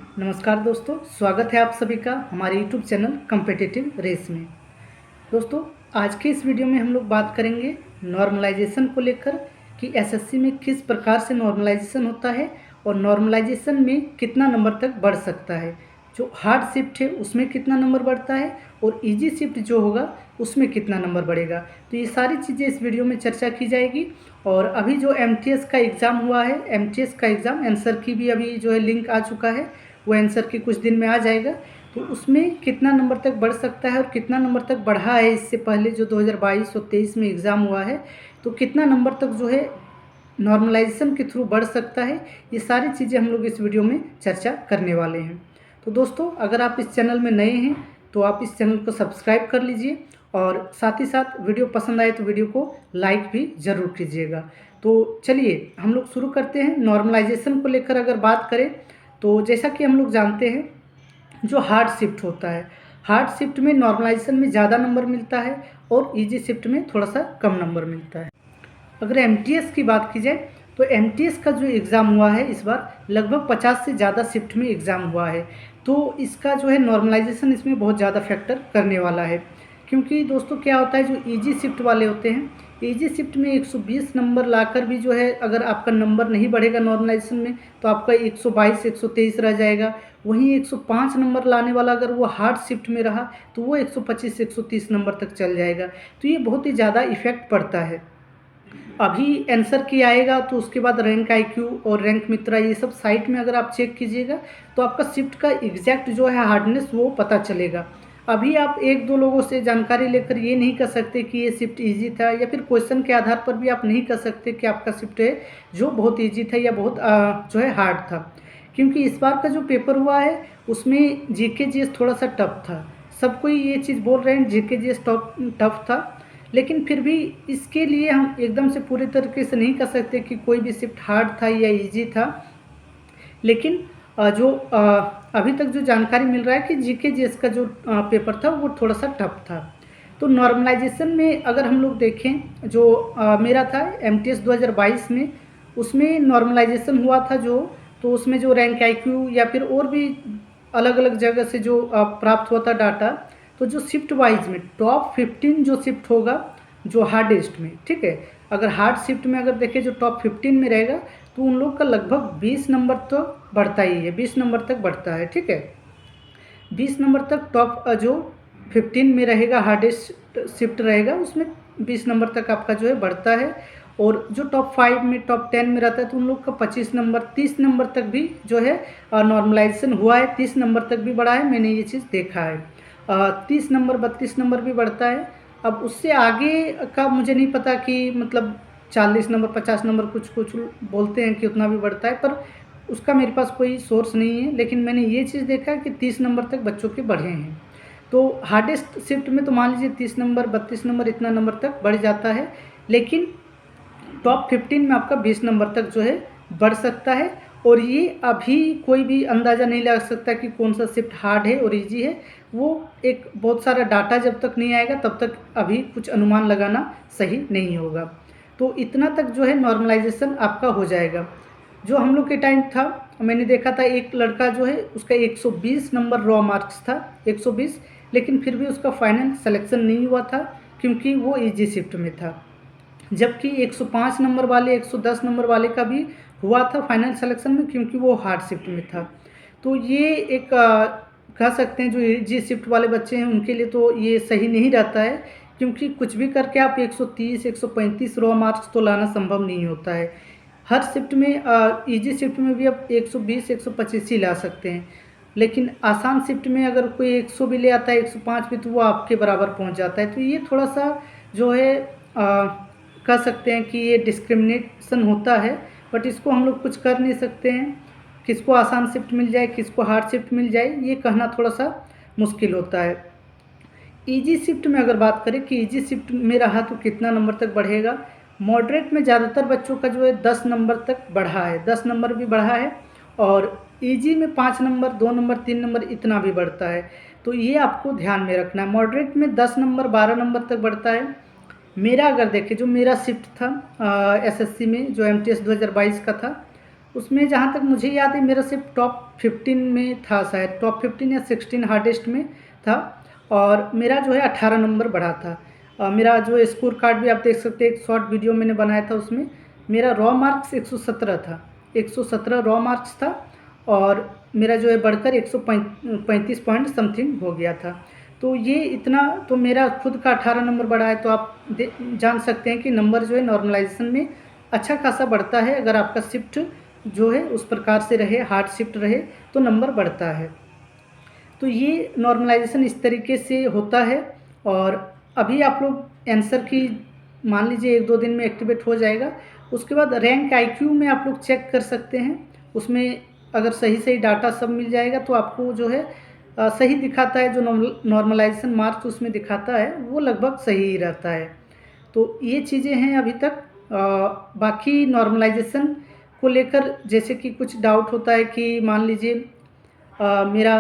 नमस्कार दोस्तों, स्वागत है आप सभी का हमारे YouTube चैनल कॉम्पिटिटिव रेस में। दोस्तों, आज के इस वीडियो में हम लोग बात करेंगे नॉर्मलाइजेशन को लेकर कि एसएससी में किस प्रकार से नॉर्मलाइजेशन होता है और नॉर्मलाइजेशन में कितना नंबर तक बढ़ सकता है। जो हार्ड शिफ्ट है उसमें कितना नंबर बढ़ता है और इजी शिफ्ट जो होगा उसमें कितना नंबर बढ़ेगा। तो ये सारी चीज़ें इस वीडियो में चर्चा की जाएगी। और अभी जो एमटीएस का एग्ज़ाम हुआ है, एमटीएस का एग्ज़ाम आंसर की भी अभी जो है लिंक आ चुका है, वो आंसर की कुछ दिन में आ जाएगा। तो उसमें कितना नंबर तक बढ़ सकता है और कितना नंबर तक बढ़ा है इससे पहले जो 2022 और 23 में एग्ज़ाम हुआ है, तो कितना नंबर तक जो है नॉर्मलाइजेशन के थ्रू बढ़ सकता है, ये सारी चीज़ें हम लोग इस वीडियो में चर्चा करने वाले हैं। तो दोस्तों, अगर आप इस चैनल में नए हैं तो आप इस चैनल को सब्सक्राइब कर लीजिए और साथ ही साथ वीडियो पसंद आए तो वीडियो को लाइक भी ज़रूर कीजिएगा। तो चलिए हम लोग शुरू करते हैं। नॉर्मलाइजेशन को लेकर अगर बात करें तो जैसा कि हम लोग जानते हैं, जो हार्ड शिफ्ट होता है, हार्ड शिफ्ट में नॉर्मलाइजेशन में ज़्यादा नंबर मिलता है और इजी शिफ्ट में थोड़ा सा कम नंबर मिलता है। अगर एमटीएस की बात की जाए तो एमटीएस का जो एग्ज़ाम हुआ है इस बार लगभग 50 से ज़्यादा शिफ्ट में एग्ज़ाम हुआ है। तो इसका जो है नॉर्मलाइजेशन इसमें बहुत ज़्यादा फैक्टर करने वाला है। क्योंकि दोस्तों क्या होता है, जो इजी शिफ्ट वाले होते हैं, इजी शिफ्ट में 120 नंबर लाकर भी जो है अगर आपका नंबर नहीं बढ़ेगा नॉर्मलाइजेशन में तो आपका 122 123 रह जाएगा। वहीं 105 नंबर लाने वाला अगर वो हार्ड शिफ्ट में रहा तो वो 125 130 नंबर तक चल जाएगा। तो ये बहुत ही ज़्यादा इफ़ेक्ट पड़ता है। अभी आंसर की आएगा तो उसके बाद रैंक आईक्यू और रैंक मित्रा ये सब साइट में अगर आप चेक कीजिएगा तो आपका शिफ्ट का एग्जैक्ट जो है हार्डनेस वो पता चलेगा। अभी आप एक दो लोगों से जानकारी लेकर ये नहीं कर सकते कि ये शिफ्ट इजी था, या फिर क्वेश्चन के आधार पर भी आप नहीं कर सकते कि आपका शिफ्ट है जो बहुत इजी था या बहुत जो है हार्ड था। क्योंकि इस बार का जो पेपर हुआ है उसमें जीके जीएस थोड़ा सा टफ था। सब कोई ये चीज़ बोल रहे हैं जीके जीएस टफ था, लेकिन फिर भी इसके लिए हम एकदम से पूरे तरीके से नहीं कर सकते कि कोई भी शिफ्ट हार्ड था या इजी था। लेकिन जो अभी तक जो जानकारी मिल रहा है कि जीके जीएस का जो पेपर था वो थोड़ा सा टफ था। तो नॉर्मलाइजेशन में अगर हम लोग देखें, जो मेरा था एमटीएस 2022 में, उसमें नॉर्मलाइजेशन हुआ था तो उसमें जो रैंक आईक्यू या फिर और भी अलग अलग जगह से जो प्राप्त हुआ था डाटा, तो जो शिफ्ट वाइज में टॉप 15 जो शिफ्ट होगा जो हार्डेस्ट में, ठीक है, अगर हार्ड शिफ्ट में अगर देखें जो टॉप 15 में रहेगा तो उन लोग का लगभग 20 नंबर तो बढ़ता ही है, 20 नंबर तक बढ़ता है। ठीक है, 20 नंबर तक टॉप जो 15 में रहेगा, हार्डेस्ट शिफ्ट रहेगा, उसमें 20 नंबर तक आपका जो है बढ़ता है। और जो टॉप 5 में टॉप 10 में रहता है तो उन लोग का 25 नंबर 30 नंबर तक भी जो है नॉर्मलाइजेशन हुआ है, 30 नंबर तक भी बढ़ा है, मैंने ये चीज़ देखा है। 30 नंबर 32 नंबर भी बढ़ता है। अब उससे आगे का मुझे नहीं पता कि मतलब 40 नंबर 50 नंबर कुछ कुछ बोलते हैं कि उतना भी बढ़ता है, पर उसका मेरे पास कोई सोर्स नहीं है। लेकिन मैंने ये चीज़ देखा है कि 30 नंबर तक बच्चों के बढ़े हैं। तो हार्डेस्ट शिफ्ट में तो मान लीजिए 30 नंबर 32 नंबर इतना नंबर तक बढ़ जाता है, लेकिन टॉप 15 में आपका 20 नंबर तक जो है बढ़ सकता है। और ये अभी कोई भी अंदाज़ा नहीं लगा सकता कि कौन सा शिफ्ट हार्ड है और इजी है। वो एक बहुत सारा डाटा जब तक नहीं आएगा तब तक अभी कुछ अनुमान लगाना सही नहीं होगा। तो इतना तक जो है नॉर्मलाइजेशन आपका हो जाएगा। जो हम लोग के टाइम था, मैंने देखा था एक लड़का जो है उसका 120 नंबर रॉ मार्क्स था, 120, लेकिन फिर भी उसका फाइनल सिलेक्शन नहीं हुआ था क्योंकि वो इजी शिफ्ट में था। जबकि 105 नंबर वाले 110 नंबर वाले का भी हुआ था फाइनल सिलेक्शन में क्योंकि वो हार्ड शिफ्ट में था। तो ये एक कह सकते हैं जो इजी शिफ्ट वाले बच्चे हैं उनके लिए तो ये सही नहीं रहता है, क्योंकि कुछ भी करके आप 130 135 रॉ मार्क्स तो लाना संभव नहीं होता है। हर शिफ्ट में इजी शिफ्ट में भी आप 120 125 ही ला सकते हैं, लेकिन आसान शिफ्ट में अगर कोई 100 भी ले आता है 105 भी तो वो आपके बराबर पहुंच जाता है। तो ये थोड़ा सा जो है कह सकते हैं कि ये डिस्क्रिमिनेशन होता है, बट इसको हम लोग कुछ कर नहीं सकते हैं। किसको आसान शिफ्ट मिल जाए किसको हार्ड शिफ्ट मिल जाए ये कहना थोड़ा सा मुश्किल होता है। इजी शिफ्ट में अगर बात करें कि इजी शिफ्ट में रहा तो कितना नंबर तक बढ़ेगा, मॉडरेट में ज़्यादातर बच्चों का जो है 10 नंबर तक बढ़ा है, 10 नंबर भी बढ़ा है। और इजी में 5 नंबर 2 नंबर 3 नंबर इतना भी बढ़ता है। तो ये आपको ध्यान में रखना है, मॉडरेट में 10 नंबर 12 नंबर तक बढ़ता है। मेरा अगर देखें जो मेरा शिफ्ट था एसएससी में जो एमटीएस 2022 का था, उसमें जहाँ तक मुझे याद है मेरा सिर्फ टॉप 15 में था, शायद टॉप 15 या 16 हार्डेस्ट में था, और मेरा जो है 18 नंबर बढ़ा था। मेरा जो स्कोर कार्ड भी आप देख सकते हैं, एक शॉर्ट वीडियो मैंने बनाया था, उसमें मेरा रॉ मार्क्स 117 था, 117 रॉ मार्क्स था, और मेरा जो है बढ़कर 135 पॉइंट समथिंग हो गया था। तो ये इतना तो मेरा खुद का 18 नंबर बढ़ा है, तो आप जान सकते हैं कि नंबर जो है नॉर्मलाइजेशन में अच्छा खासा बढ़ता है। अगर आपका शिफ्ट जो है उस प्रकार से रहे, हार्ड शिफ्ट रहे, तो नंबर बढ़ता है। तो ये नॉर्मलाइजेशन इस तरीके से होता है। और अभी आप लोग आंसर की मान लीजिए 1-2 दिन में एक्टिवेट हो जाएगा। उसके बाद रैंक आईक्यू में आप लोग चेक कर सकते हैं, उसमें अगर सही सही डाटा सब मिल जाएगा तो आपको जो है सही दिखाता है, जो नॉर्मलाइजेशन मार्क्स उसमें दिखाता है वो लगभग सही ही रहता है। तो ये चीज़ें हैं अभी तक। बाकी नॉर्मलाइजेशन को लेकर जैसे कि कुछ डाउट होता है कि मान लीजिए मेरा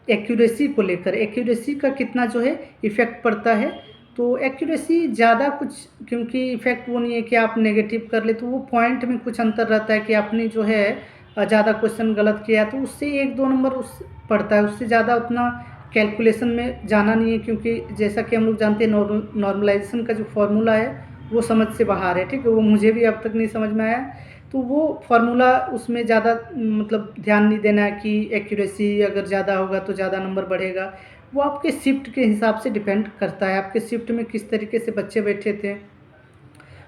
एक्यूरेसी को लेकर, एक्यूरेसी का कितना जो है इफ़ेक्ट पड़ता है। तो एक्यूरेसी ज़्यादा कुछ, क्योंकि इफ़ेक्ट वो नहीं है कि आप नेगेटिव कर ले, तो वो पॉइंट में कुछ अंतर रहता है कि आपने जो है ज़्यादा क्वेश्चन गलत किया तो उससे 1-2 नंबर उस पड़ता है, उससे ज़्यादा उतना कैलकुलेशन में जाना नहीं है। क्योंकि जैसा कि हम लोग जानते हैं नॉर्मलाइजेशन का जो फार्मूला है वो समझ से बाहर है, ठीक है, वो मुझे भी अब तक नहीं समझ में आया। तो वो फार्मूला उसमें ज़्यादा मतलब ध्यान नहीं देना है कि एक्यूरेसी अगर ज़्यादा होगा तो ज़्यादा नंबर बढ़ेगा। वो आपके शिफ्ट के हिसाब से डिपेंड करता है, आपके शिफ्ट में किस तरीके से बच्चे बैठे थे,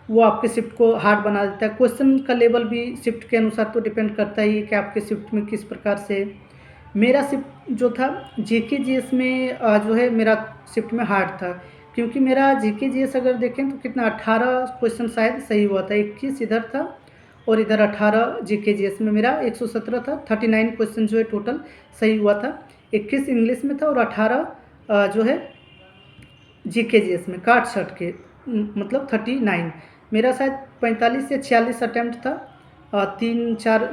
वो आपके शिफ्ट को हार्ड बना देता है। क्वेश्चन का लेवल भी शिफ्ट के अनुसार तो डिपेंड करता ही है कि आपके शिफ्ट में किस प्रकार से। मेरा शिफ्ट जो था जीके जीएस में जो है मेरा शिफ्ट में हार्ड था, क्योंकि मेरा जीके जीएस अगर देखें तो कितना 18 क्वेश्चन शायद सही हुआ था, 21 इधर था और इधर 18 जीके जीएस में मेरा 117 था। 39 क्वेश्चन जो है टोटल सही हुआ था, 21 इंग्लिश में था और 18 जो है जीके जीएस में काट छट के मतलब 39। मेरा शायद 45 या 46 अटैम्प्ट था, 3-4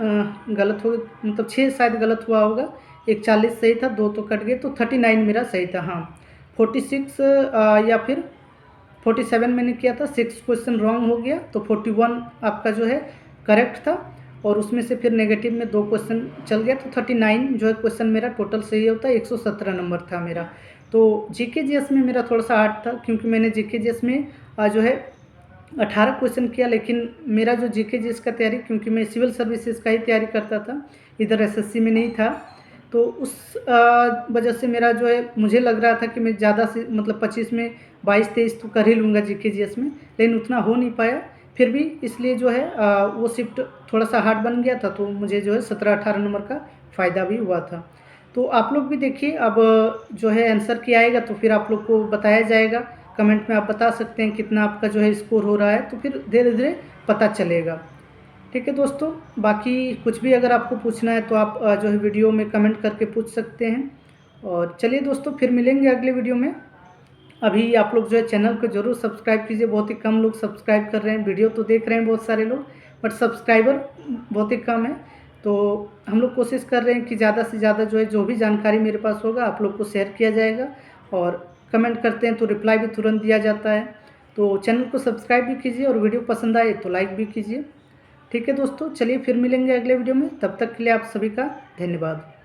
गलत हो, मतलब 6 शायद गलत हुआ होगा, एक 40 सही था, 2 तो कट गए, तो 39 मेरा सही था। हाँ 46 या फिर 47 मैंने किया था, 6 क्वेश्चन रॉन्ग हो गया, तो 41 आपका जो है करेक्ट था, और उसमें से फिर नेगेटिव में 2 क्वेश्चन चल गया, तो 39 जो है क्वेश्चन मेरा टोटल सही होता है, 117 नंबर था मेरा। तो जीके जीएस में मेरा थोड़ा सा हार्ड था, क्योंकि मैंने जीके जीएस में जो है 18 क्वेश्चन किया, लेकिन मेरा जो जीके जीएस का तैयारी, क्योंकि मैं सिविल सर्विसेज का ही तैयारी करता था, इधर एसएससी में नहीं था, तो उस वजह से मेरा जो है मुझे लग रहा था कि मैं ज़्यादा से मतलब 25 में 22-23 तो कर ही लूँगा जीके जीएस में, लेकिन उतना हो नहीं पाया। फिर भी इसलिए जो है वो शिफ्ट थोड़ा सा हार्ड बन गया था, तो मुझे जो है 17-18 नंबर का फ़ायदा भी हुआ था। तो आप लोग भी देखिए, अब जो है आंसर की आएगा तो फिर आप लोग को बताया जाएगा, कमेंट में आप बता सकते हैं कितना आपका जो है स्कोर हो रहा है, तो फिर धीरे धीरे पता चलेगा। ठीक है दोस्तों, बाकी कुछ भी अगर आपको पूछना है तो आप जो है वीडियो में कमेंट करके पूछ सकते हैं। और चलिए दोस्तों, फिर मिलेंगे अगले वीडियो में। अभी आप लोग जो है चैनल को ज़रूर सब्सक्राइब कीजिए, बहुत ही कम लोग सब्सक्राइब कर रहे हैं, वीडियो तो देख रहे हैं बहुत सारे लोग, बट सब्सक्राइबर बहुत ही कम है। तो हम लोग कोशिश कर रहे हैं कि ज़्यादा से ज़्यादा जो है जो भी जानकारी मेरे पास होगा आप लोग को शेयर किया जाएगा, और कमेंट करते हैं तो रिप्लाई भी तुरंत दिया जाता है। तो चैनल को सब्सक्राइब भी कीजिए, और वीडियो पसंद आए तो लाइक भी कीजिए। ठीक है दोस्तों, चलिए फिर मिलेंगे अगले वीडियो में, तब तक के लिए आप सभी का धन्यवाद।